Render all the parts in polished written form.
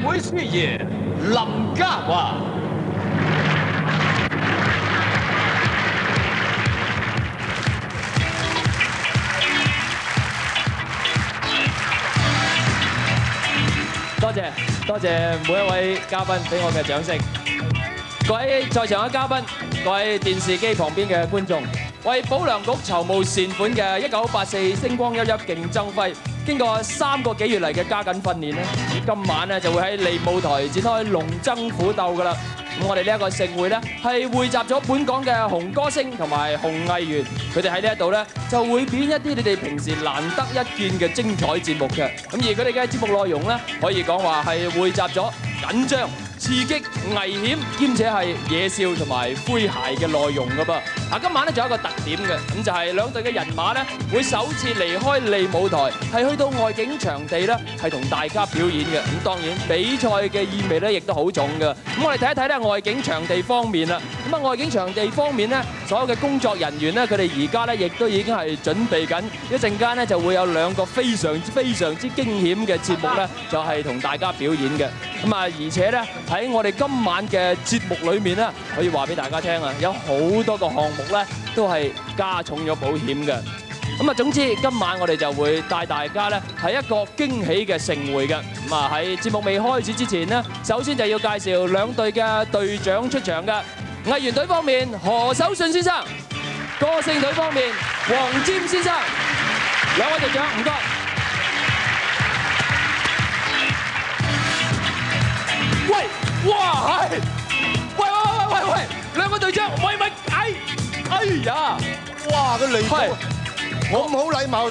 會師爺林嘉華。多謝每一位嘉賓俾我嘅掌聲。各位在場嘅嘉賓，各位電視機旁邊嘅觀眾，為保良局籌募善款嘅1984星光熠熠競爭輝，經過3個幾月嚟嘅加緊訓練咧，今晚咧就會喺利舞台展開龍爭虎鬥㗎啦。咁我哋呢一個盛會咧，係匯集咗本港嘅紅歌星同埋紅藝員，佢哋喺呢一度咧就會表演一啲你哋平時難得一見嘅精彩節目嘅。咁而佢哋嘅節目內容咧，可以講話係匯集咗緊張、刺激、危險，兼且係野笑同埋詼諧嘅內容噶噃。嗱，今晚咧仲有一個特點嘅，咁就係兩隊嘅人馬咧會首次離開利舞台，係去到外景場地咧，係同大家表演嘅。咁當然比賽嘅意味咧亦都好重嘅。咁我哋睇一睇咧外景場地方面啦。咁啊外景場地方面咧，所有嘅工作人員咧，佢哋而家咧亦都已經係準備緊，一陣間咧就會有2個非常之驚險嘅節目咧，就係同大家表演嘅。咁啊而且咧喺我哋今晚嘅節目裏面咧，可以話俾大家聽啊，有好多個項目咧都係加重咗保險嘅。咁啊，總之今晚我哋就會帶大家咧係一個驚喜嘅盛會嘅。咁啊喺節目未開始之前呢，首先就要介紹兩隊嘅隊長出場嘅。藝員隊方面，何守信先生；歌星隊方面，黃霑先生。兩位隊長，唔該。喂，哇係！喂，兩個隊長，喂，哎呀！哇，佢嚟到，我咁好禮貌，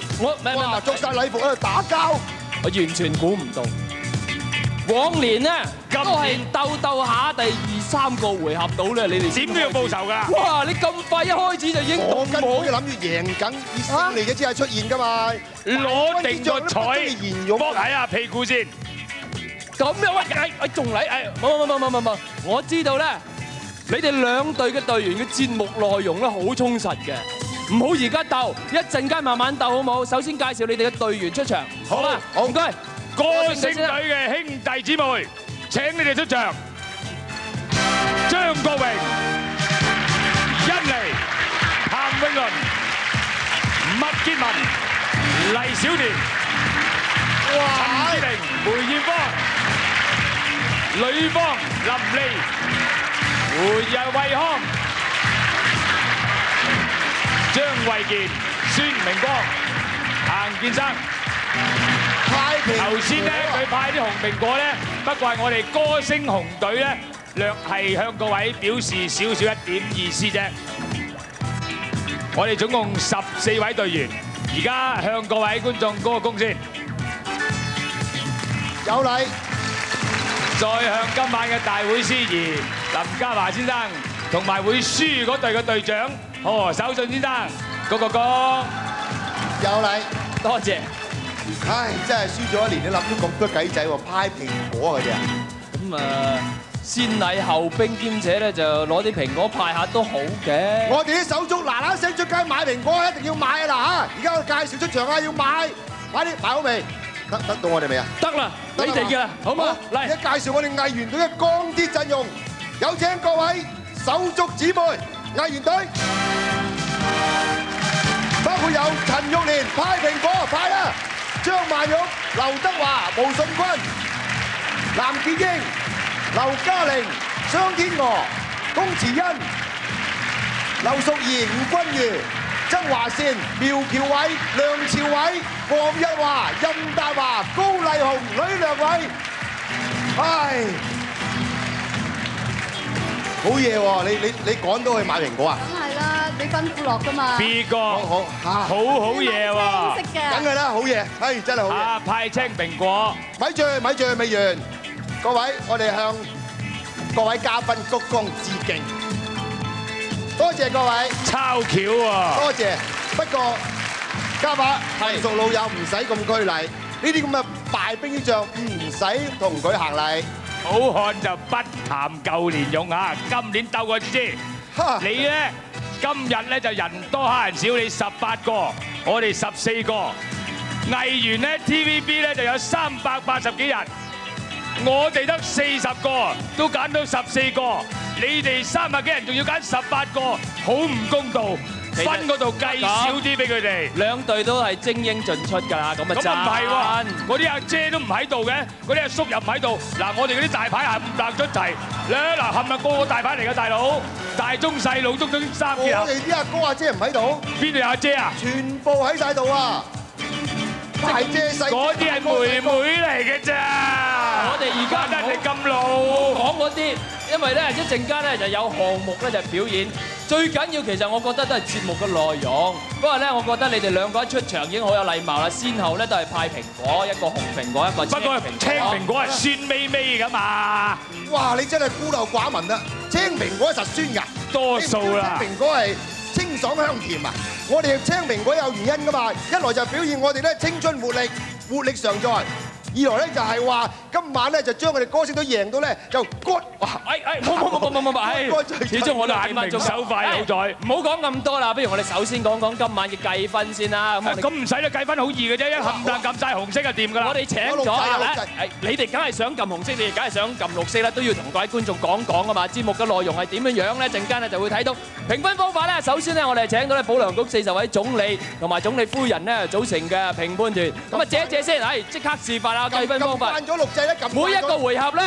哇，着晒禮服喺度打交，我完全估唔到。往年咧都係鬥下第2、3個回合到咧，你哋點都要報仇㗎！哇！你咁快一開始就已經我根本諗住贏緊，以勝利嘅姿態出現㗎嘛，攞定個彩，搏喺下屁股先。咁樣喂，仲嚟？冇，我知道咧，你哋兩隊嘅隊員嘅節目內容咧好充實嘅，唔好而家鬥，一陣間慢慢鬥好唔好？首先介紹你哋嘅隊員出場，好嘛？好，唔該。歌星隊嘅兄弟姊妹，請你哋出場。張國榮、甄妮、譚詠麟、麥潔文、黎小田、陳志玲、梅艷芳、呂方、林莉、惠康、張衛健、孫明光、彭健生。頭先咧，佢派啲紅蘋果咧，不過係我哋歌星紅隊咧，略係向各位表示少少一點意思啫。我哋總共14位隊員，而家向各位觀眾鞠個躬先。有禮。再向今晚嘅大會司儀林嘉華先生，同埋會輸嗰隊嘅隊長何守信先生，鞠個躬。有禮。多謝。唉，真係輸咗1年，你諗到咁多計仔喎，派蘋果嘅啫。咁啊，先禮後兵，兼且咧就攞啲蘋果派下都好嘅。我哋啲手足嗱嗱聲出街買蘋果，一定要買啊嗱嚇！而家我介紹出場啊，要買，快啲買好未？得到我哋未啊？得啦，你哋嘅啦，好嘛？嚟，而家介紹我哋藝員隊嘅鋼鐵陣容，有請各位手足姊妹藝員隊，包括有陳玉蓮派蘋果派啦。張曼玉、劉德華、毛舜筠、藍潔瑛、劉嘉玲、張天娥、龔慈恩、劉淑儀、吳君如、曾華倩、苗僑偉、梁朝偉、黃日華、任達華、高麗紅、呂良偉。唉，好嘢喎！你趕到去買蘋果啊？梗係啦，你吩咐落㗎嘛。 B 哥，好嘢喎！梗係啦，好嘢，係真係好嘢。啊，派青蘋果。咪住，未完。各位，我哋向各位嘉賓鞠躬致敬。多謝各位。抄橋喎。多謝。不過嘉華係熟老友，唔使咁拘禮。呢啲咁嘅敗兵之將，唔使同佢行禮。好漢就不談舊年勇嚇，今年鬥過知。你咧今日咧就人多蝦人少，你18個，我哋14個。藝員咧 TVB 咧就有380幾人，我哋得40個，都揀到14個，你哋300幾人仲要揀18個，好唔公道。分嗰度計少啲俾佢哋，兩隊都係精英盡出㗎啦，咁啊咁唔係喎，嗰啲阿姐都唔喺度嘅，嗰啲阿叔又唔喺度。嗱，我哋嗰啲大牌冚唪唥出齊，咧嗱冚唪個個大牌嚟嘅大佬，大中細老中3件。我哋啲阿哥阿姐唔喺度，邊度有阿姐啊？全部喺晒度啊！大姐細，嗰啲係妹妹嚟嘅咋。我哋而家得你咁老講嗰啲，因為咧一陣間咧就有項目咧就表演。最緊要其實我覺得都係節目嘅內容，不過咧我覺得你哋兩個一出場已經好有禮貌啦，先後咧都係派蘋果，一個紅蘋果，一個青蘋果。不過青蘋果係酸味味㗎嘛。哇！你真係孤陋寡聞啦，青蘋果實酸㗎，多數啦。青蘋果係清爽香甜啊！我哋青蘋果有原因㗎嘛，一來就表現我哋咧青春活力，活力常在。二來咧就係話今晚咧就將我哋歌星都贏到咧就骨哇！冇，始終我哋眼明手快，好在。唔好講咁多啦，不如我哋首先講講今晚嘅計分先啦。咁唔使啦，計分好易嘅啫，一冚唪唥撳曬紅色就掂㗎啦。我哋請咗你哋梗係想撳紅色，你哋梗係想撳綠色啦，都要同各位觀眾講講啊嘛。節目嘅內容係點樣樣咧？陣間咧就會睇到評分方法咧。首先咧，我哋請到咧保良局40位總理同埋總理夫人咧組成嘅評判團。咁啊，借一借先，係即刻示範下計分方法。每一個回合咧，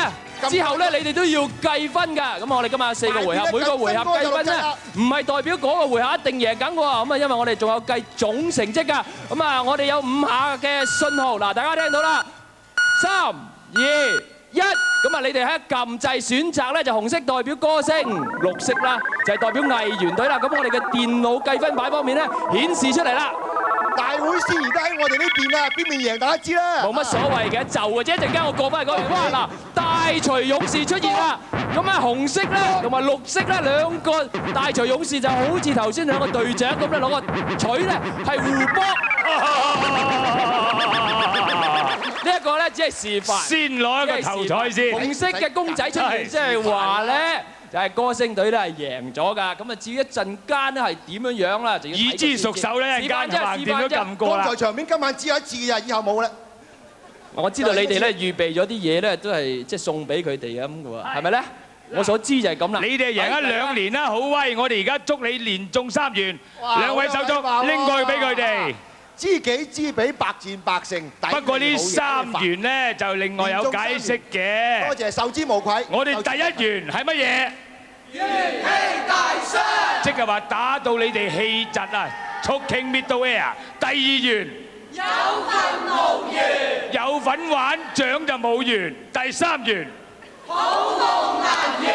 之後咧你哋都要計分㗎。咁我哋今日4個回合，每個回合計分咧，唔係代表嗰個回合一定贏緊喎。咁啊，因為我哋仲有計總成績㗎。咁啊，我哋有5下嘅信號，嗱，大家聽到啦，3、2、1。咁啊，你哋喺撳掣選擇咧，就紅色代表歌星，綠色啦就係代表藝員隊啦。咁我哋嘅電腦計分牌方面咧顯示出嚟啦。大會師而家喺我哋呢邊啊，邊邊贏大家知啦。冇乜所謂嘅，就嘅啫。一陣間我過翻去嗰邊。哇！嗱，大錘勇士出現啦。咁啊，紅色咧同埋綠色咧兩個大錘勇士就好似頭先兩個隊長咁咧，攞個錘咧係互搏。呢一個咧只係示範。先攞一個頭彩先。紅色嘅公仔出現，即係話咧。就係歌星隊咧係贏咗㗎，咁啊至於一陣間咧係點樣樣啦，就要以之熟手咧，一陣間橫掂都撳過啦。剛才場面今晚只有一次嘅，以後冇啦。我知道你哋咧預備咗啲嘢咧，都係即係送俾佢哋咁嘅喎，係咪咧？我所知就係咁啦。你哋贏咗2年啦，好威！我哋而家祝你連中3元，兩位手足拎過去俾佢哋。知己知彼，百戰百勝。不過呢3元咧就另外有解釋嘅。多謝受之無愧。我哋第1元係乜嘢？元氣大傷。即係話打到你哋氣窒啊 ，choking middle air。第2元有份無緣，有份玩獎就冇緣。第3元好夢難圓。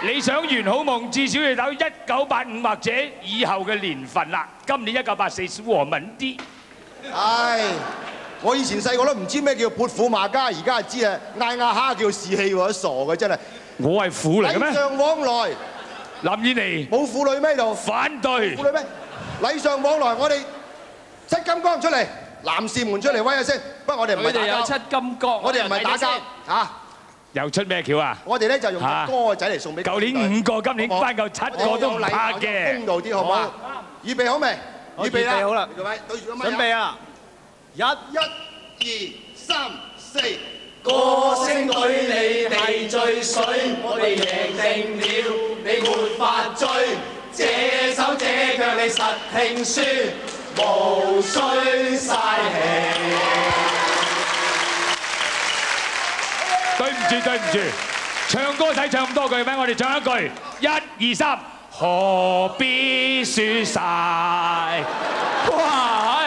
你想圓好夢，至少要等1985或者以後嘅年份啦。今年1984和敏啲。唉，我以前細個都唔知咩叫潑婦罵街，而家就知啊，嗌嗌蝦叫士氣喎，傻嘅真係。我係婦嚟嘅咩？禮尚往來。林燕妮。冇婦女咩度？反對。婦女咩？禮尚往來，我哋七金剛出嚟，男士們出嚟威下先。不過我哋唔係打交。佢哋有七金剛，我哋唔係打交嚇。又出咩橋啊？我哋咧就用歌仔嚟送俾。舊年5個，今年翻夠7個都唔怕嘅。公道啲好唔好？預備好未？預備啦！好啦，各位對住個麥。準備啊！1、2、3、4。歌聲對你哋最水，我哋贏定了，你沒法追。這手這腳你實聽輸，無需嘥氣。對唔住對唔住，唱歌使唱咁多句咩？我哋唱一句，1、2、3，何必輸晒？哇！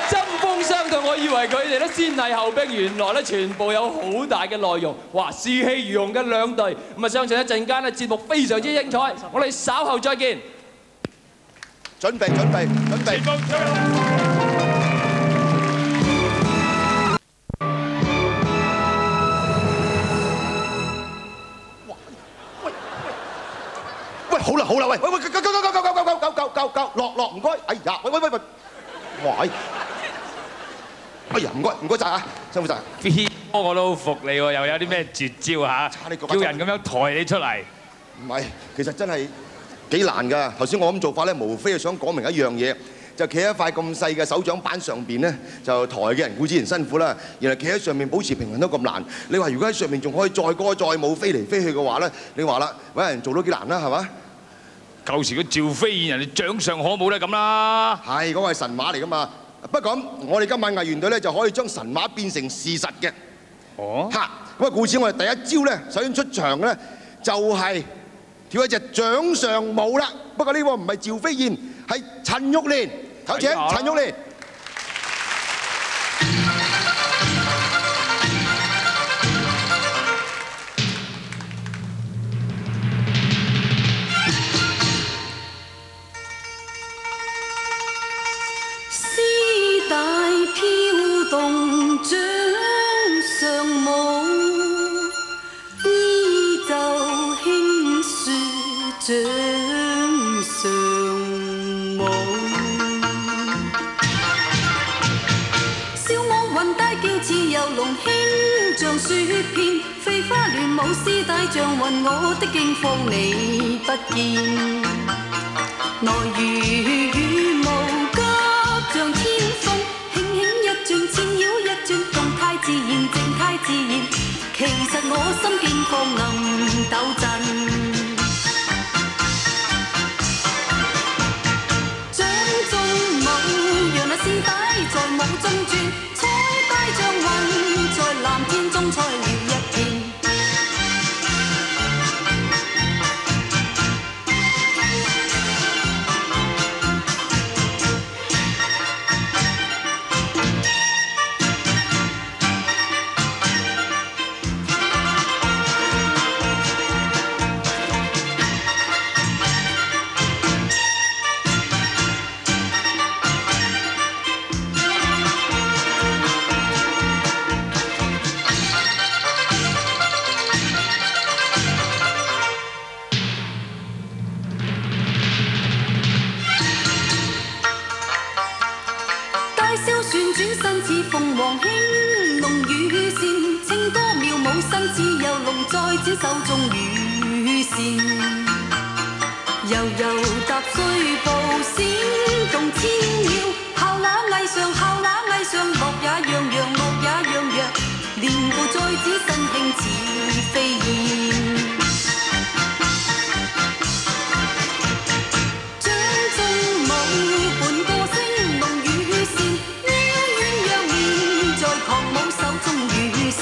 針鋒相對，我以為佢哋咧先禮後兵，原來咧全部有好大嘅內容。哇！士氣如虹嘅兩隊，咁啊相信一陣間咧節目非常之精彩。我哋稍後再見。準備準備準備。好啦好啦，喂喂喂，夠，落唔該，哎呀，喂，哇，哎呀，唔該曬啊，辛苦曬。飛波我都服你喎，又有啲咩絕招嚇？叫人咁樣抬你出嚟。唔係，其實真係幾難㗎。頭先我咁做法咧，無非係想講明一樣嘢，就企喺一塊咁細嘅手掌板上邊咧，就抬嘅人固然辛苦啦。原來企喺上面保持平衡都咁難。你話如果喺上面仲可以載歌載舞飛嚟飛去嘅話咧，你話啦，揾人做都幾難啦，係嘛？舊時個趙飛燕人哋掌上可舞咧咁啦。係嗰個係神話嚟噶嘛。不過咁，我哋今晚藝員隊咧就可以將神話變成事實嘅。哦。嚇！咁啊，故此我哋第一招咧，首先出場嘅咧就係跳一隻掌上舞啦。不過呢個唔係趙飛燕，係陳玉蓮。有請陳玉蓮。絲帶飄動掌上舞，衣袖輕説掌上舞。笑我雲帶叫似遊龍，輕像雪片，飛花亂舞，絲帶像雲，我的境況你不見，來如羽毛急像天風，輕輕一轉，纏繞一轉，動態自然，靜態自然，其實我心境況暗抖震。掌中舞，讓那絲帶在舞中轉，彩帶像雲，在藍天中彩了一片。手中羽線，悠悠踏碎步，閃動千妙。效那藝上，效那藝上，樂也樣樣，樂也樣樣。練步在此身輕似飛燕。掌中舞，伴歌聲，濃羽線，腰軟若棉，在狂舞手中羽線。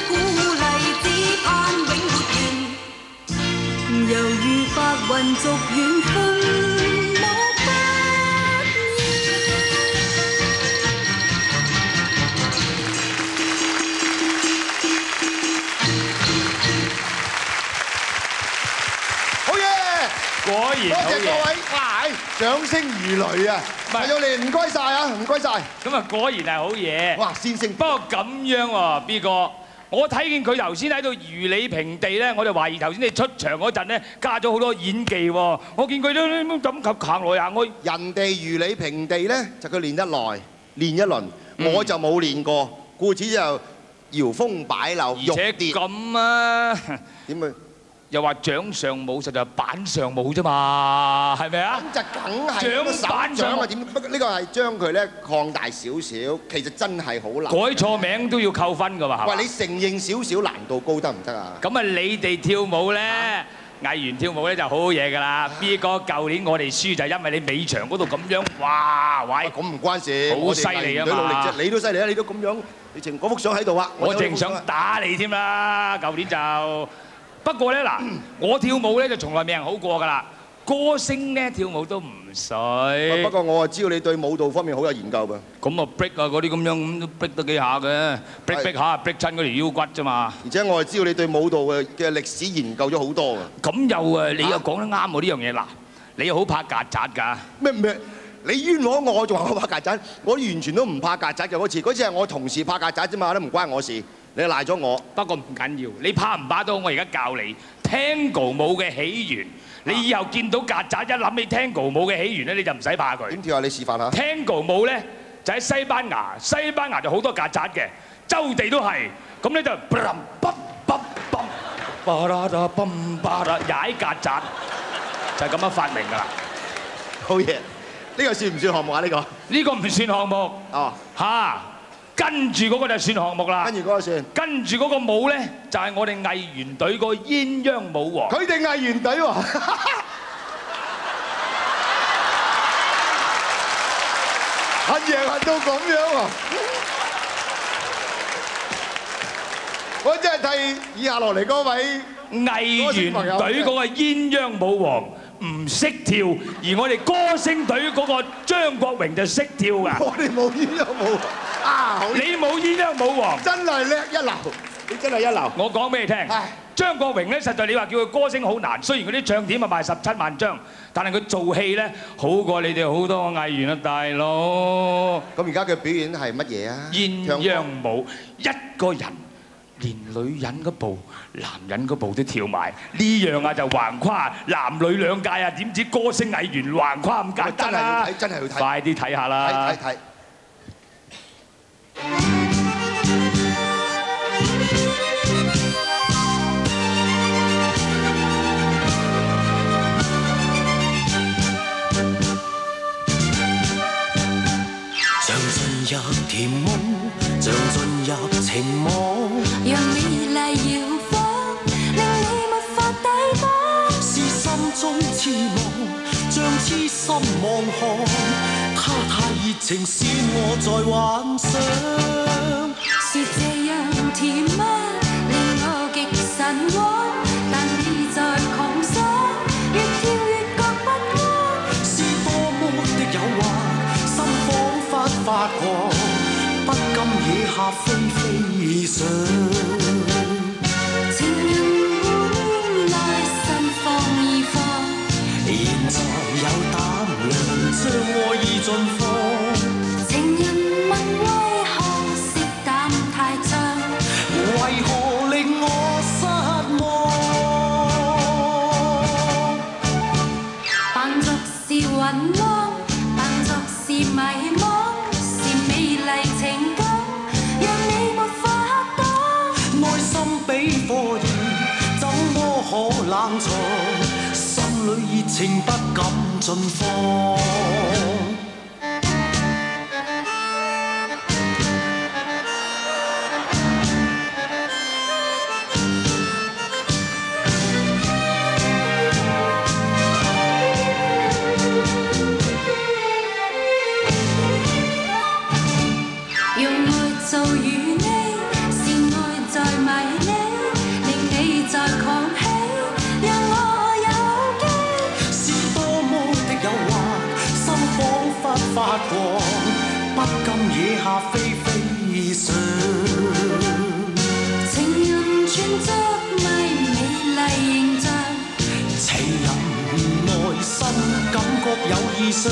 鼓勵只盼永活緣，猶如白雲逐遠風舞不厭。好嘢！果然多謝各好嘢。位，哇！掌聲如雷啊！陳玉蓮唔該晒啊，唔該晒。咁啊，果然係好嘢。哇！先聲。不過咁樣喎，B 哥。我睇見佢頭先喺度如履平地咧，我就懷疑頭先你出場嗰陣咧加咗好多演技喎。我見佢都咁及行來行去。人哋如履平地咧，就佢練得耐，練一輪。我就冇練過，故此就搖風擺柳，而且咁啊，點啊？又話掌上舞實在係板上舞啫嘛，係咪啊？咁就梗係掌板上啊？點？不過呢個係將佢咧擴大少少，其實真係好難。改錯名都要扣分㗎嘛？喂，你承認少少難度高得唔得啊？咁啊，你哋跳舞咧，藝員跳舞咧就好好嘢㗎啦。B 哥舊年我哋輸就係因為你尾場嗰度咁樣，哇喂！咁唔關事，好犀利啊嘛！努力啫，你都犀利啊！你都咁樣，你淨嗰幅相喺度啊！我淨想打你添啦，舊年就。不過咧嗱，我跳舞咧就從來未人好過㗎啦。歌星咧跳舞都唔水。不過我啊知道你對舞蹈方面好有研究噃。咁啊 break 啊嗰啲咁樣咁都 break 得幾下嘅，break 下 break 親嗰條腰骨啫嘛。而且我係知道你對舞蹈嘅歷史研究咗好多㗎。咁又誒，你又講得啱喎呢樣嘢嗱，你又好怕曱甴㗎。咩？你冤枉我仲話我怕曱甴，我完全都唔怕曱甴嘅嗰次係我同事怕曱甴啫嘛，都唔關我事。你賴咗我，不過唔緊要，你怕唔怕到我而家教你 Tango 舞嘅起源。你以後見到曱甴一諗起 Tango 舞嘅起源咧，你就唔使怕佢。點跳啊？你示範下。Tango 舞咧就喺西班牙，西班牙就好多曱甴嘅，周地都係，咁咧就踩曱甴，就係咁樣發明㗎啦。好嘢，呢個算唔算項目啊？呢個呢個唔算項目，哦嚇，跟住嗰個就算項目啦。跟住嗰個算，跟住嗰個舞咧，就係我哋藝員隊個鴛鴦舞王。佢哋藝員隊喎，恨贏恨到咁樣喎！我真係替以下落嚟嗰位藝員隊嗰個鴛鴦舞王唔識跳，而我哋歌星隊嗰個張國榮就識跳㗎。我哋冇鴛鴦舞啊！好，你冇鴛鴦舞王，真係叻一流，你真係一流。我講俾你聽。張國榮咧，實在你話叫佢歌星好難，雖然嗰啲唱片啊賣17萬張，但係佢做戲咧好過你哋好多藝員啊，大佬。咁而家嘅表演係乜嘢啊？鴛鴦舞，一個人連女人嗰步、男人嗰步都跳埋，呢樣啊就橫跨男女兩界啊！點知歌星藝員橫跨咁簡單啊？真係要睇，快啲睇下啦！睇。像進入甜夢，像進入情網，讓美麗搖晃，令你沒法抵擋。是心中痴夢，像痴心望看，他太熱情，使我在幻想。是這樣甜蜜，令我極神往，但你在狂想，越跳越覺不安。是多麼的誘惑，心彷彿發狂，不禁惹下飛飛上。情人本來心放意放，現在有膽量將愛意盡放。情人問為何色膽太蒼，為何令我失望？扮作是雲光，扮作是迷惘，是美麗情感，讓你沒法擋。內心比火焰，怎麼可冷藏？心裏熱情不敢盡放。用愛做與你，是愛在迷你，令你在狂喜，讓我有機。是多麼的誘惑，心彷彿發光，不禁惹下飛飛上。情人穿着迷美麗形象，情人內心感覺有異常。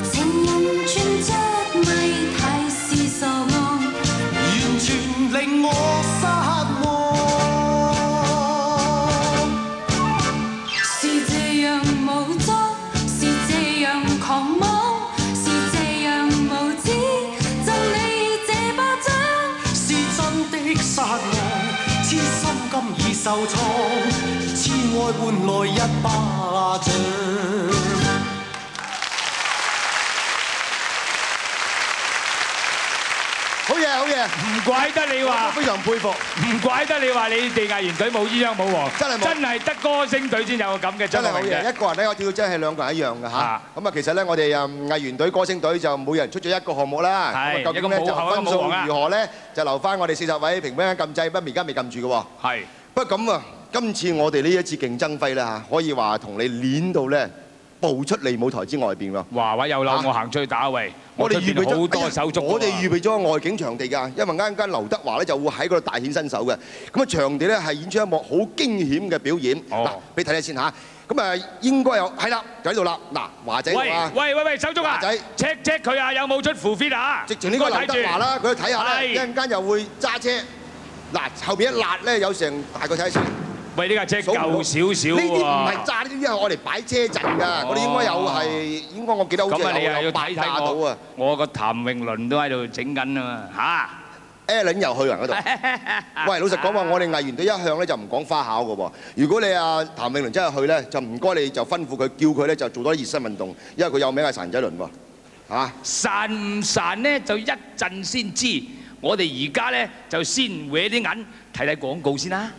情人穿着迷太是傻戇，完全令我失望。是這樣武裝，是這樣狂妄，是這樣無知，贈你這巴掌。是真的失望，痴心今已受創，痴愛換來一巴掌。好嘢，好嘢！唔怪得你話，非常佩服。唔怪得你話你哋藝員隊冇鴛鴦舞王，真係冇，真係得歌星隊先有個咁嘅張國榮嘅。一個人咧，我跳真係兩個人一樣嘅嚇。咁啊，其實咧，我哋藝員隊、歌星隊就每人出咗一個項目啦。係，究竟咧就分數如何咧？就留翻我哋40位評分撳掣，不過而家未撳住嘅喎。係。不過咁啊，今次我哋呢一次競爭揮咧嚇，可以話同你攣到咧步出嚟舞台之外邊喎。話有樓我行出去打喂。我哋預備咗好多手足，我哋預備咗個外景場地㗎，因為啱啱劉德華咧就會喺嗰度大顯身手嘅。咁啊場地咧係演出一幕好驚險嘅表演。嗱，俾睇睇先嚇。咁啊應該有係啦，就喺度啦。嗱，華仔啊，喂，手足啊，華仔 check 佢啊，有冇出 full fit 啊？直情呢個劉德華啦，佢去睇下咧，一陣間又會揸車。嗱，後邊一辣咧有成大個睇先。喂，呢架車舊少少喎。呢啲唔係揸，呢啲係我哋擺車陣㗎。我哋應該有係，應該我記得好似咁啊，你又要有睇睇到啊。我個譚詠麟都喺度整緊啊嘛嚇。Alan 又去人嗰度。喂，老實講話，我哋藝員隊一向咧就唔講花巧嘅喎。如果你阿譚詠麟真係去咧，就唔該你就吩咐佢，叫佢咧就做多啲熱身運動，因為佢有名係潺仔輪喎。嚇！散唔散咧就一陣先知。我哋而家咧就先搲啲銀，睇睇廣告先啦。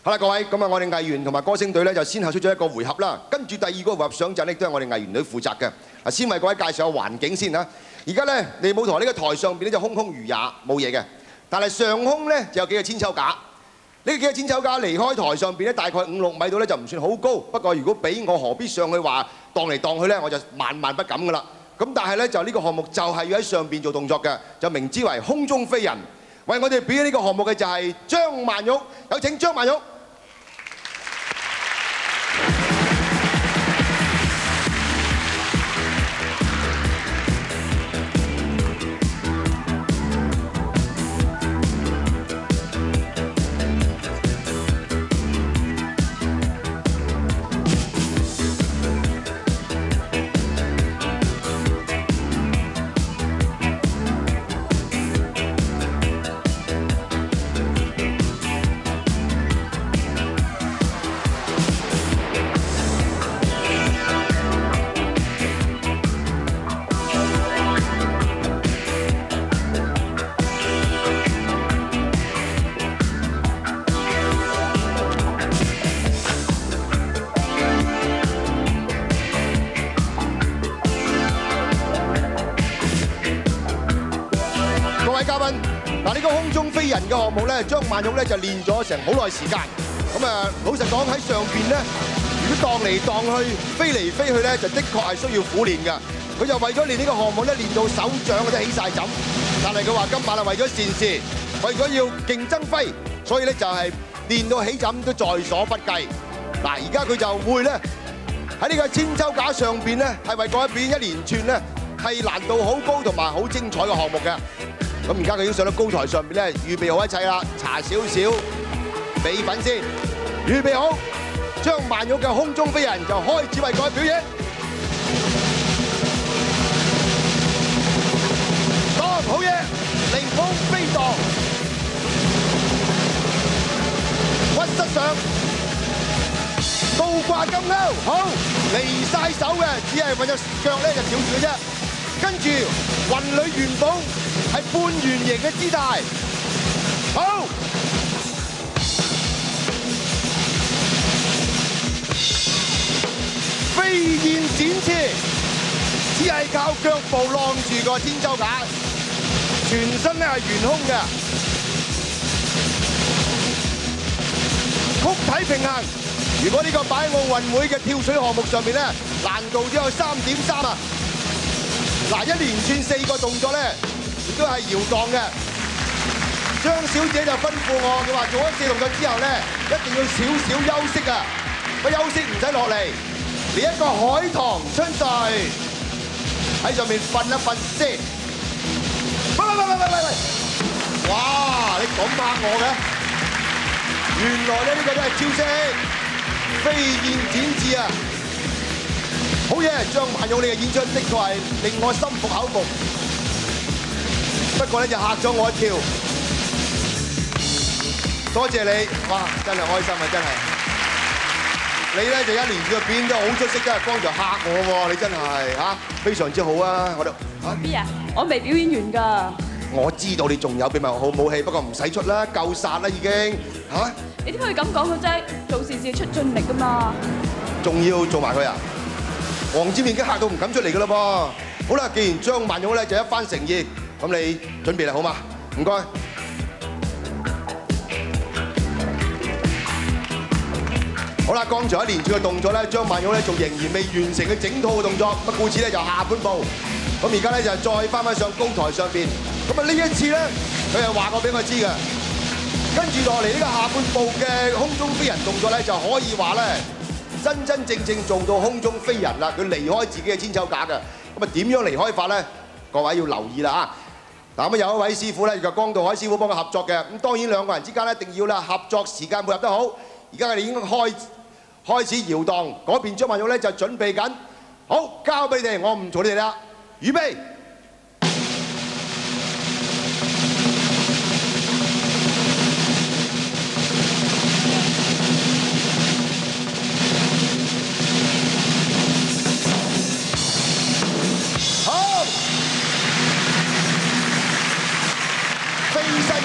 好啦，各位，咁啊，我哋藝員同埋歌星隊咧就先後出咗一個回合啦。跟住第二個回合上陣咧，都係我哋藝員隊負責嘅。啊，先為各位介紹下環境先嚇。而家咧，你舞台呢個台上邊咧就空空如也，冇嘢嘅。但係上空咧就有幾個千秋架。呢幾個千秋架離開台上邊咧，大概5-6米度咧就唔算好高。不過如果俾我何必上去話盪嚟盪去咧，我就萬萬不敢噶啦。咁但係咧就呢個項目就係要喺上邊做動作嘅，就名之為空中飛人。為我哋表演呢個項目嘅就係張曼玉，有請張曼玉。嗱，呢個空中飛人嘅項目咧，張曼玉咧就練咗成好耐時間。咁啊，老實講喺上邊咧，如果盪嚟盪去、飛嚟飛去咧，就的確係需要苦練㗎。佢就為咗練呢個項目咧，練到手掌都起晒枕。但係佢話今晚係為咗善事，為咗要競爭飛，所以咧就係練到起枕都在所不計。嗱，而家佢就會咧喺呢個千秋架上邊咧，係為各位表演一連串咧係難度好高同埋好精彩嘅項目嘅。咁而家佢已經上到高台上邊咧，預備好一切啦，搽少少美粉先，預備好，張曼玉嘅空中飛人就開始為各位表演。當好嘢，凌空飛蕩，屈膝上，倒掛金鈎，好，離曬手嘅，只係揾隻腳咧就少少嘅啫。跟住雲裏圓鳳係半圓形嘅姿態，好，飛燕展翅，只係靠腳步晾住個千秋架，全身咧係懸空嘅，曲體平衡。如果呢個擺喺奧運會嘅跳水項目上面咧，難度都有3.3啊！嗱，一連串4個動作咧，亦都係搖盪嘅。張小姐就吩咐我，佢話做咗4動作之後咧，一定要少少休息啊！個休息唔使落嚟，嚟一個海棠春睡，喺上面瞓一瞓先。喂！哇！你咁嚇我嘅？原來咧呢個都係招式，飛燕展翅啊！好嘢，張曼玉你嘅演出的確係令我心服口服，不過咧就嚇咗我一跳。多謝你，哇！真係開心啊，真係。你咧就一連串嘅表演都好出色，真係幫助嚇我喎，你真係嚇非常之好啊！我都B啊，我未表演完㗎。我知道你仲有秘密好武器，不過唔使出啦，夠殺啦已經嚇。你點可以咁講嘅啫？做事要出盡力㗎嘛。仲要做埋佢啊？黃佔已經嚇到唔敢出嚟㗎啦噃！好啦，既然張曼玉咧就一番誠意，咁你準備啦，好嘛？唔該。好啦，剛才一連串嘅動作咧，張曼玉咧仲仍然未完成佢整套嘅動作，咁故此咧就下半部。咁而家咧就再翻返上高台上邊。咁啊呢一次咧，佢係話過俾我知嘅。跟住落嚟呢個下半部嘅空中飛人動作咧，就可以話咧。真真正正做到空中飛人啦！佢離開自己嘅千秋架嘅，咁啊點樣離開法咧？各位要留意啦嚇！嗱咁有一位師傅咧，就江道海師傅幫佢合作嘅。咁當然兩個人之間咧一定要啦合作時間配合得好。而家佢哋已經開始搖盪，嗰邊張曼玉咧就準備緊。好，交俾你哋，我唔嘈你哋啦。預備。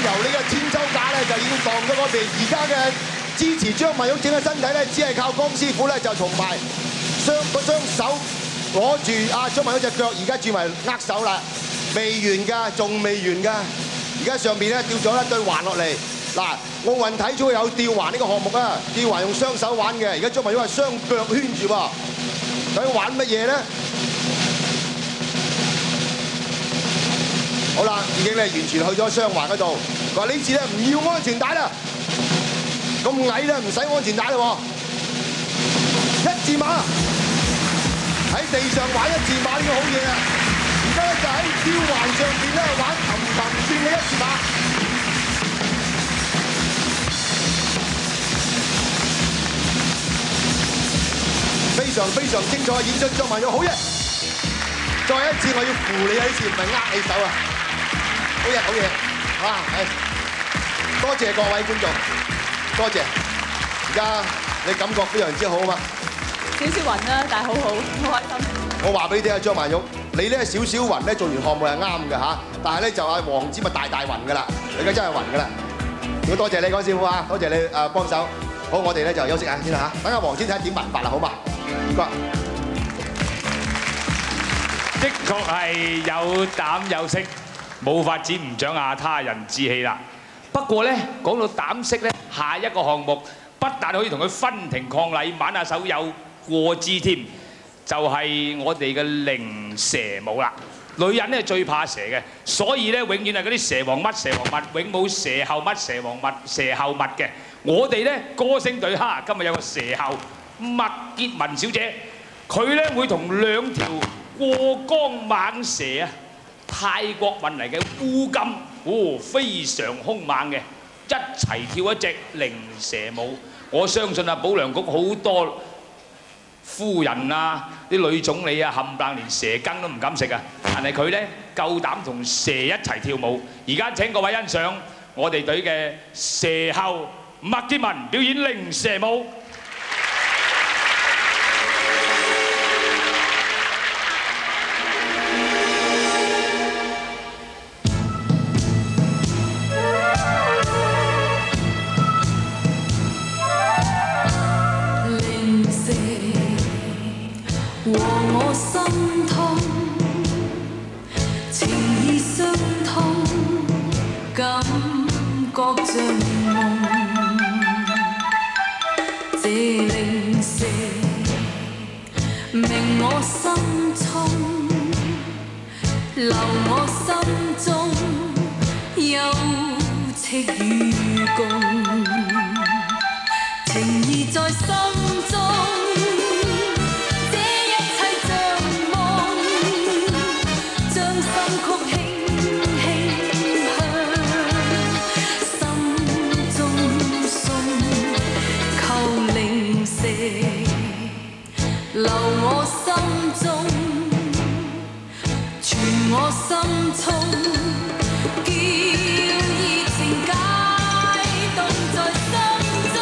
由你嘅千秋架咧就已經盪咗嗰邊，而家嘅支持張曼玉整嘅身體咧，只係靠江師傅咧就同埋雙手攞住阿張曼玉隻腳，而家轉埋握手啦，未完㗎，仲未完㗎，而家上邊咧吊咗一對環落嚟。嗱，奧運體操有吊環呢個項目啊，吊環用雙手玩嘅，而家張曼玉係雙腳圈住喎，究竟玩乜嘢咧？好啦，已經咧完全去咗雙環嗰度。佢話呢次咧唔要安全帶啦，咁矮咧唔使安全帶啦喎。一字馬喺地上玩一字馬呢個好嘢啊！而家咧就喺吊環上邊咧玩氹氹轉嘅一字馬。非常非常精彩嘅演出，張曼玉好嘢！再一次我要扶你啊！呢次唔係握你手啊！好嘢，好嘢！啊，係，多謝各位觀眾，多謝。而家你感覺非常之好啊嘛，少少暈啦，但係好開心。我話俾你聽啊，張曼玉，你咧少少暈咧做完項目係啱嘅嚇，但係咧就阿黃霑咪大暈㗎啦，你而家真係暈㗎啦。要多謝你江師傅啊，多謝你幫手。好，我哋咧就休息下先啦嚇，等阿黃霑睇下點暈法啦，好嘛？唔該。的確係有膽有識，冇法子唔長下他人志氣啦。不過咧，講到膽識咧，下一個項目不但可以同佢分庭抗禮，挽下手有過之添，就係我哋嘅靈蛇舞啦。女人咧最怕蛇嘅，所以咧永遠係嗰啲蛇王乜蛇王物，永冇蛇後乜蛇王物蛇後物嘅。我哋咧歌星隊今日有個蛇後麥潔文小姐，佢咧會同兩條過江猛蛇啊，泰國運嚟嘅烏金，非常兇猛嘅，一齊跳一隻靈蛇舞。我相信啊，保良局好多夫人啊，啲女總理啊，冚唪唥連蛇羹都唔敢食啊，但係佢咧夠膽同蛇一齊跳舞。而家請各位欣賞我哋隊嘅蛇後麥潔文表演靈蛇舞。和我心痛，情意相通，感覺像夢。這靈蛇明我心衷，留我心中有戚與共，情意在心中。留我心中，傳我心衷，叫熱情解凍在心中。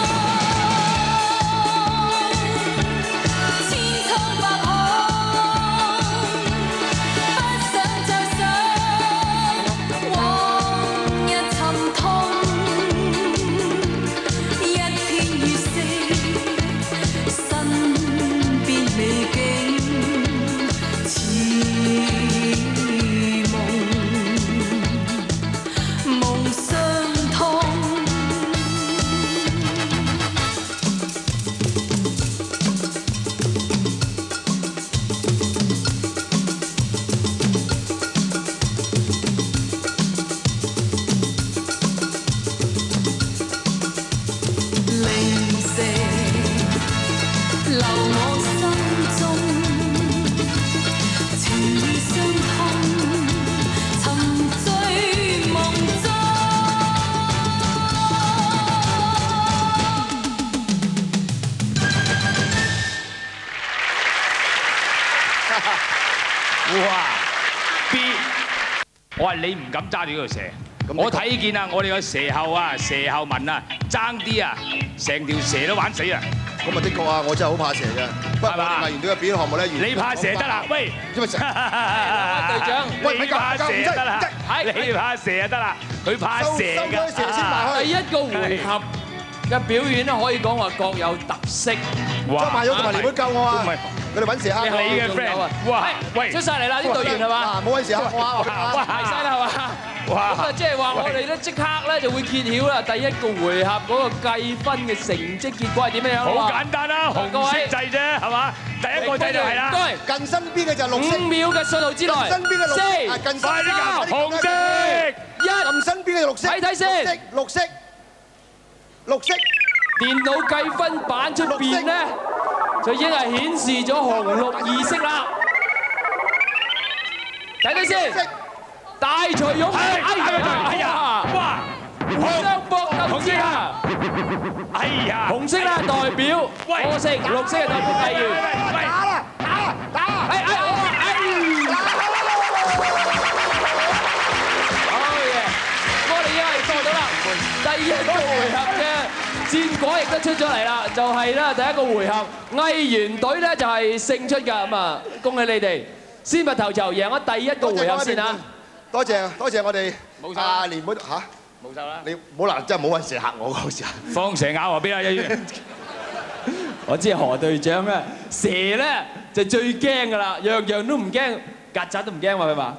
哇！你唔敢揸住呢條蛇，我睇見啊，我哋個蛇後啊，蛇後文啊，爭啲啊，成條蛇都玩死啊！咁啊，的確啊，我真係好怕蛇嘅。不過我哋藝員隊嘅表演項目咧，你怕蛇得啦，喂，因為蛇隊長，你怕蛇得啦，你怕蛇就得啦，佢怕蛇㗎。收開蛇先埋去。第一個回合嘅表演咧，可以講話各有特色。張曼玉同埋連妹救我啊！佢哋揾蛇蝦。你嘅 friend，哇，喂，出曬嚟啦啲隊員係嘛？冇揾蛇蝦我啊！哇，係曬啦係嘛？哇！咁啊，即係話我哋咧即刻咧就會揭曉啦，第一個回合嗰個計分嘅成績結果係點樣樣？好簡單啦，紅色掣啫，係嘛？第一個掣就係啦。近身邊嘅就係綠色。5秒嘅信號之內。近身邊嘅綠色。近身邊嘅紅色。近身邊嘅綠色。睇睇先。綠色。綠色。電腦計分板出邊咧，就已經係顯示咗紅綠二色啦。睇睇先。大財勇，哎呀，哇！雙搏鬥之下，哎呀，紅色咧代表可惜，綠色係代表藝員。打啦！打！好嘢！我哋已經係做到啦。第一個回合嘅戰果亦都出咗嚟啦，就係啦，第一個回合藝員隊咧就係勝出㗎，咁啊，恭喜你哋先拔頭籌，贏咗第一個回合先啊！多謝我哋阿連妹嚇，冇手啦！你唔好嗱，真係唔好揾蛇嚇我嗰時候。放蛇咬河邊啊！一於，我知何隊長咧，蛇咧就最驚噶啦，樣樣都唔驚，曱甴都唔驚喎，係嘛？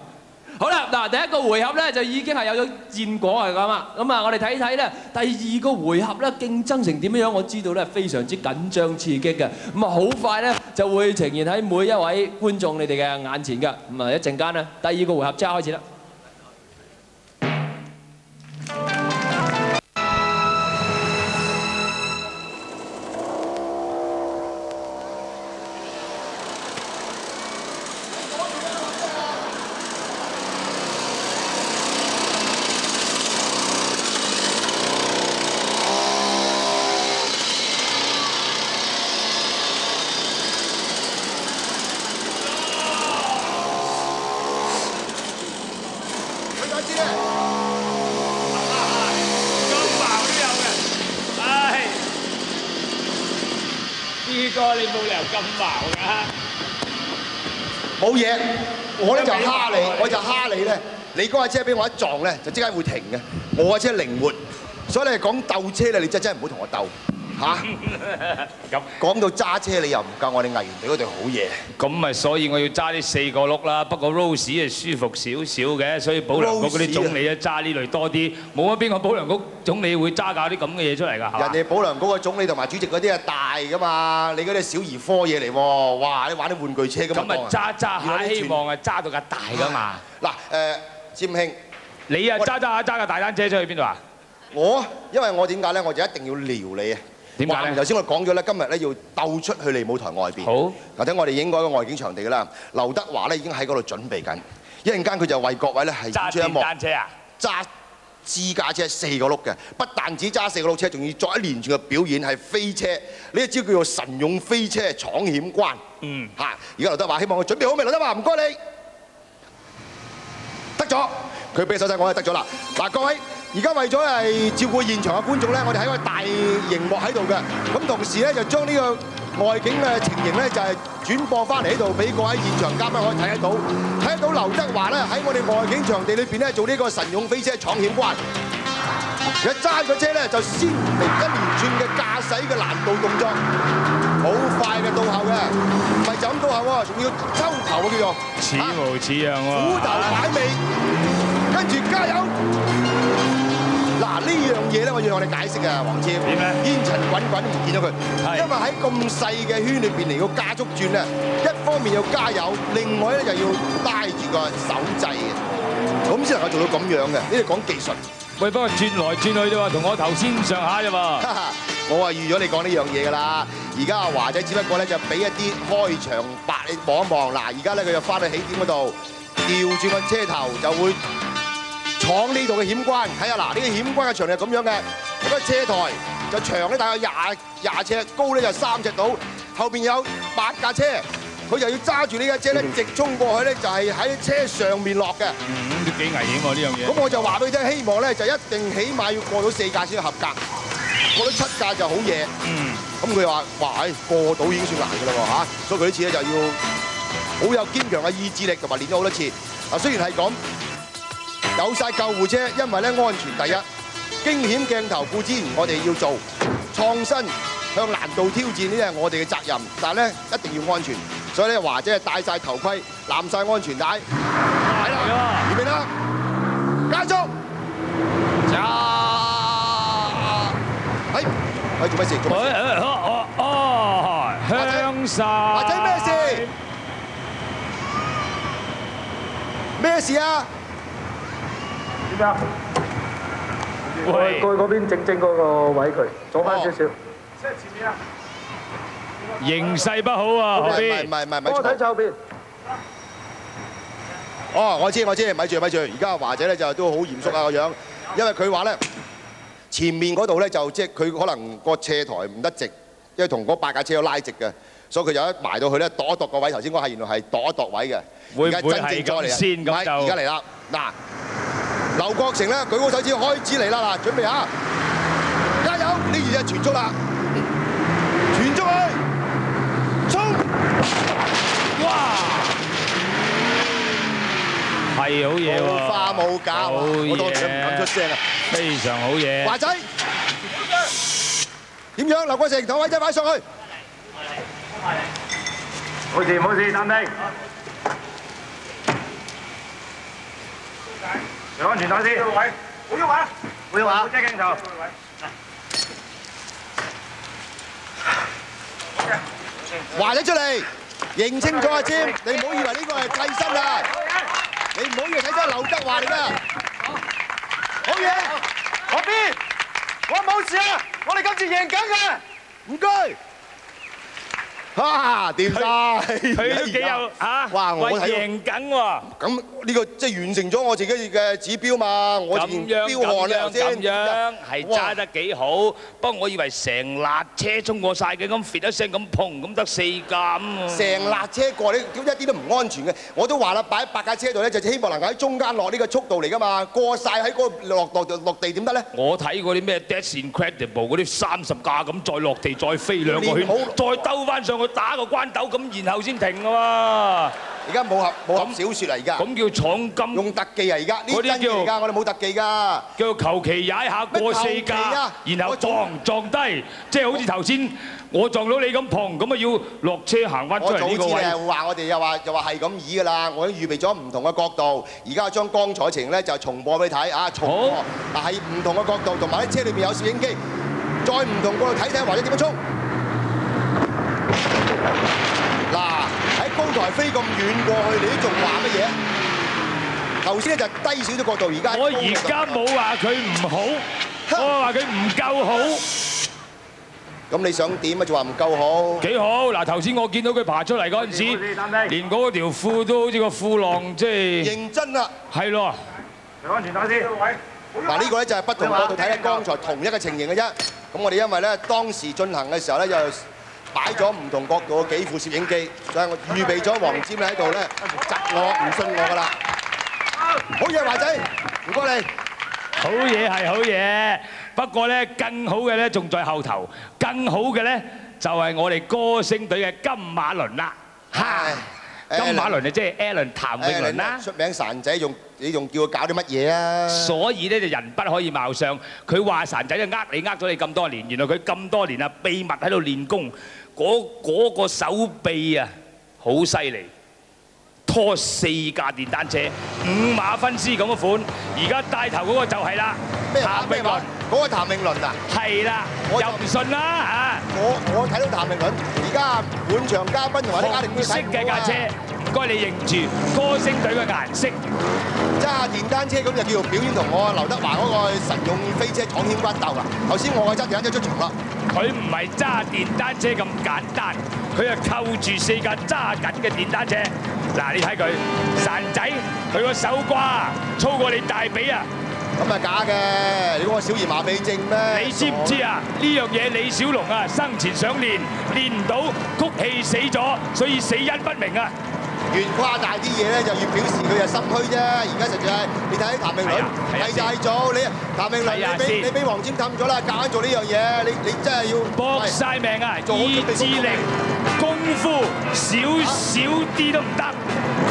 好啦，嗱，第一個回合咧就已經係有咗戰果係咁啊，咁啊，我哋睇睇咧第二個回合咧競爭成點樣？我知道咧非常之緊張刺激嘅，咁啊好快咧就會呈現喺每一位觀眾你哋嘅眼前㗎，咁啊一陣間咧第二個回合即刻開始啦。哥，你冇理由咁矛㗎！冇嘢，我咧就蝦你咧。你嗰架車俾我一撞咧，就即刻會停嘅。我架車靈活，所以你講鬥車咧，你真係唔好同我鬥嚇。咁講到揸車，你又唔夠我哋藝員隊嗰隊好嘢。咁咪所以我要揸呢4個轆啦。不過 Rose 係舒服少少嘅，所以保良局嗰啲總理咧揸呢類多啲。冇乜邊個保良局總理會揸架啲咁嘅嘢出嚟㗎？人哋保良局個總理同埋主席嗰啲係大㗎嘛，你嗰啲小兒科嘢嚟喎。哇！你玩啲玩具車咁咪揸下，希望係揸到架大㗎嘛。嗱佔兄，你啊揸架大單車出去邊度啊？因為我點解咧？我就一定要撩你啊！點解咧？頭先我講咗咧，今日咧要鬥出去利舞台外邊。好，或者我哋影嗰個外景場地㗎啦。劉德華咧已經喺嗰度準備緊，一陣間佢就為各位咧係演出一幕。揸電單車啊？揸私家車4個轆嘅，不但止揸4個轆車，仲要作一連串嘅表演係飛車。呢一招叫做神勇飛車闖險關。嚇！而家劉德華希望佢準備好未？劉德華唔該你。得咗，佢俾手勢我係得咗啦。嗱，各位。而家為咗係照顧現場嘅觀眾咧，我哋喺個大熒幕喺度嘅，咁同時咧就將呢個外景嘅情形咧就係轉播翻嚟呢度俾各位現場嘉賓可以睇得到，劉德華咧喺我哋外景場地裏邊咧做呢個神勇飛車闖險關。一揸個車咧就先嚟一連串嘅駕駛嘅難度動作，好快嘅倒後嘅，唔係就咁倒後喎，仲要抽頭啊叫做。似模似樣喎。虎頭擺尾，跟住加油！嗱呢樣嘢咧，我要我哋解釋啊，黃超。點咧？煙塵滾滾唔見咗佢，因為喺咁細嘅圈裏邊嚟要加速轉咧，一方面要加油，另外咧就要帶住個手掣嘅，咁先能夠做到咁樣嘅。呢啲講技術。喂，不過轉來轉去啫喎，同我頭先上下啫喎。我話預咗你講呢樣嘢㗎啦。而家阿華仔只不過咧就俾一啲開場白你望一望。嗱，而家咧佢就翻去起點嗰度，調轉個車頭就會闖呢度嘅險關。睇下嗱，呢個險關嘅場地係咁樣嘅，嗰個車台就長咧大概廿尺，高咧就3尺到，後邊有8架車，佢就要揸住呢架車咧，直衝過去咧，就係喺車上面落嘅。都幾危險喎呢樣嘢。咁我就話俾佢聽，希望咧就一定起碼要過到4架先合格，過到7架就好嘢。咁佢話：哇，過到已經算難㗎啦喎嚇！所以佢呢次咧就要好有堅強嘅意志力，同埋練咗好多次。嗱，雖然係咁，有晒救護車，因為咧安全第一。驚險鏡頭固之然我哋要做，創新向難度挑戰呢啲係我哋嘅責任，但係咧一定要安全。所以咧華姐戴晒頭盔，攬晒安全帶，係啦，預備啦，加速，係做咩事？向晒。華仔咩事？咩事啊？點啊？過去嗰邊正嗰個位佢，左翻少少。即係前面啊！形勢不好啊，後邊。唔係，我睇後邊。哦，我知，咪住。而家華仔咧就都好嚴肅啊個樣，因為佢話咧前面嗰度咧就即係佢可能個斜台唔得直，因為同嗰8架車有拉直嘅，所以佢就一埋到去咧度一度個位。頭先我係原來係度一度位嘅，會唔會係咁先咁就？而家嚟啦，嗱。劉國成咧舉高手指開始嚟啦！嗱，準備下，加油！呢二隻全速啦，全速去，衝！哇！係好嘢喎，冇花冇假，我當時唔敢出聲啊！非常好嘢。華仔點樣？劉國成同偉仔擺上去。冇事，淡定。有安全帶先。冇喐啊！冇遮鏡頭。華仔出嚟，認清楚阿詹，你唔好以為呢個係替身啊！你唔好以為睇真係劉德華嚟㗎。好嘢，嗰邊我冇事啊！我哋今次贏緊嘅，唔該。掂晒，佢都幾有嚇，哇！我睇贏緊喎。咁呢個即係完成咗我自己嘅指標嘛，我自己標項咧頭先。咁樣係揸得幾好，不過我以為成辣車衝過曬嘅，咁 fit 一聲咁砰咁得4架咁。成辣車過呢，一啲都唔安全嘅。我都話啦，擺喺8架車度咧，就希望能夠喺中間落呢個速度嚟㗎嘛。過曬喺嗰個落地點得咧？我睇過啲咩 That's Incredible 嗰啲30架咁再落地再飛2個圈，再兜翻上去打個關鬥咁，然後先停㗎喎。而家武俠小説嚟，而家咁叫闖金，用特技啊！而家呢啲真嘢嚟㗎，我哋冇特技㗎。叫求其踩下過4架，然後撞低，即係好似頭先我撞到你咁砰，咁啊要落車行翻出嚟呢個位。我早知話我哋又話係咁易㗎啦，我已經預備咗唔同嘅角度，而家將剛才情咧就重播俾你睇啊！重播，但係唔同嘅角度，同埋喺車裏面有攝影機，再唔同角度睇睇或者點樣衝。嗱，喺高台飛咁遠過去，你都仲話乜嘢？頭先咧就低少少角度，而家我而家冇話佢唔好，我話佢唔夠好。咁你想點啊？就話唔夠好。幾好嗱！頭先我見到佢爬出嚟嗰陣時，連嗰條褲都好似個褲浪，即係認真啦。係咯。有安全帶先。嗱，呢個咧就係不同角度睇咧，剛才同一個情形嘅啫。咁我哋因為咧當時進行嘅時候咧，又擺咗唔同角度嘅幾副攝影機，所以我預備咗黃霑咧喺度咧，窒我唔信我㗎啦。好嘢，華仔，唔該你。好嘢係好嘢，不過咧更好嘅咧仲在後頭，更好嘅咧就係我哋歌星隊嘅金馬倫啦。金馬倫啊，即係 Alan 譚詠麟啦。出名孱仔，你仲叫佢搞啲乜嘢啊？所以咧就人不可以貌相，佢話孱仔就呃咗你咁多年，原來佢咁多年啊秘密喺度練功，嗰個手臂啊好犀利。拖4架電單車，5馬分屍咁嘅款，而家帶頭嗰個就係啦，譚詠麟。嗰個譚詠麟啊？係啦，又唔信啦嚇！我睇到譚詠麟，而家本場嘉賓同埋啲家庭觀眾紅色嘅架車，唔該你認住歌星隊嘅顏色。揸電單車咁就叫做表演同我劉德華嗰個神勇飛車闖險關鬥啦。頭先我嘅揸電單車出場啦。佢唔係揸電單車咁簡單，佢係扣住4架揸緊嘅電單車。嗱，你睇佢孱仔，佢個手瓜粗過你大髀啊！咁啊假嘅，你講我小兒麻痹症咩？你知唔知啊？呢樣嘢李小龍啊，生前想練，練唔到，谷氣死咗，所以死因不明啊！越誇大啲嘢咧，就越表示佢係心虛啫。而家實際係你睇譚詠麟係就係做你譚詠麟，你俾黃霑氹咗啦，夾硬做呢樣嘢，你真係要搏晒命啊！意志力、功夫少啲都唔得。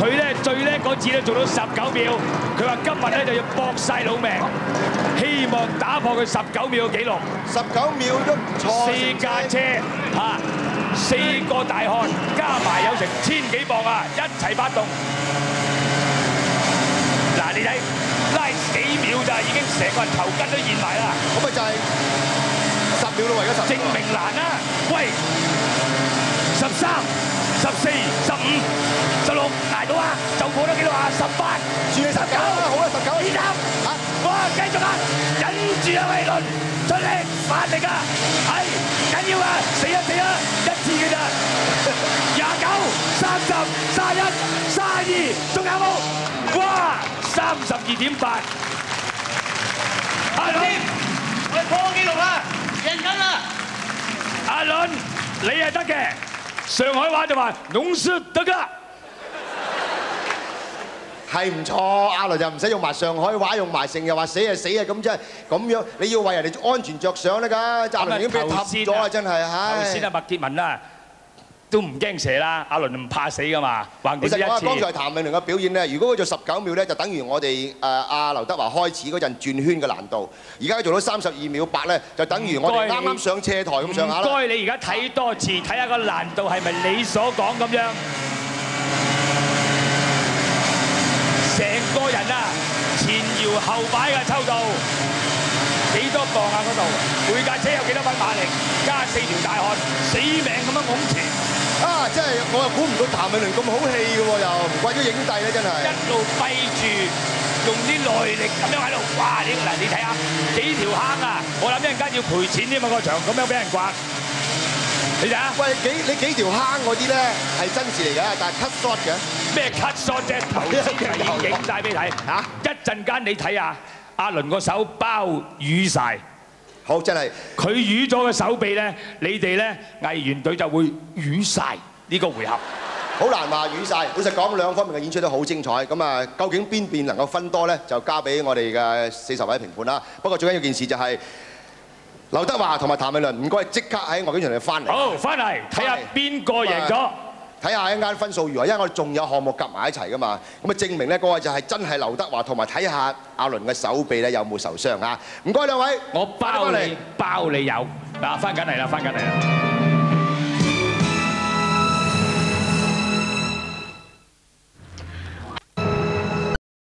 佢咧最叻嗰次咧做到19秒，佢話今日咧就要搏晒老命，希望打破佢19秒嘅紀錄。19秒都唔錯。4架車嚇。4個大漢加埋有成1000幾磅啊！一齊發動。嗱，你睇拉幾秒咋，已經成個人頭筋都現埋啦。咁咪就係10秒咯，為咗10。證明難啊！喂，13、14、15、16，捱到啊！就過咗幾多啊？18，住你19啦，好啦，19。20，哇！繼續啊！忍住啊，偉倫！出力，發力啊！係緊要啊！死啊死啊！一次嘅咋？29、30、31、32，仲有冇？哇！32.8。阿倫，我哋破紀錄啦！贏緊啦！阿倫，你係得嘅。上海話就話農是得㗎。係唔錯，阿倫就唔使用埋上海話，用埋成日話死啊死啊咁，即係咁樣，你要為人哋安全着想啦㗎。阿倫已經俾揼咗啦，真係。頭先啊，麥潔文啊，都唔驚蛇啦，阿倫唔怕死㗎嘛。橫掂一次。其實剛才譚詠麟嘅表演咧，如果佢做19秒咧，就等於我哋阿劉德華開始嗰陣轉圈嘅難度。而家佢做到32秒8咧，就等於我哋啱啱上車台咁上下啦。唔該，你而家睇多次，睇下個難度係咪你所講咁樣？成個人啊，前搖後擺嘅抽到幾多磅啊？嗰度每架車有幾多匹馬力？加4條大漢，死命咁樣拱前。啊！真係我又估唔到譚詠麟咁好戲嘅喎，又唔怪咗影帝咧，真係。一路閉住，用啲內力咁樣喺度，哇！你睇下幾條坑啊！我諗一陣間要賠錢添啊！個場咁樣俾人刮。你睇下，喂，你幾條坑嗰啲咧係真事嚟嘅，但係 cut shot 嘅。咩 cut shot 啫？頭先係影曬俾你睇嚇。一陣間你睇下，阿倫個手包瘀曬。好，真係。佢瘀咗個手臂咧，你哋咧藝員隊就會瘀曬呢個回合。好難話瘀曬。老實講，兩方面嘅演出都好精彩。咁啊，究竟邊邊能夠分多咧，就交俾我哋嘅40位評判啦。不過最緊要件事就係。劉德華同埋譚詠麟，唔該即刻喺外景場度翻嚟。好，翻嚟睇下邊個贏咗，睇下一間分數如何，因為我哋仲有項目夾埋一齊噶嘛。咁啊證明咧嗰個就係真係劉德華，同埋睇下阿倫嘅手臂咧有冇受傷啊！唔該兩位，我包你有。嗱，翻緊嚟啦，翻緊嚟啦。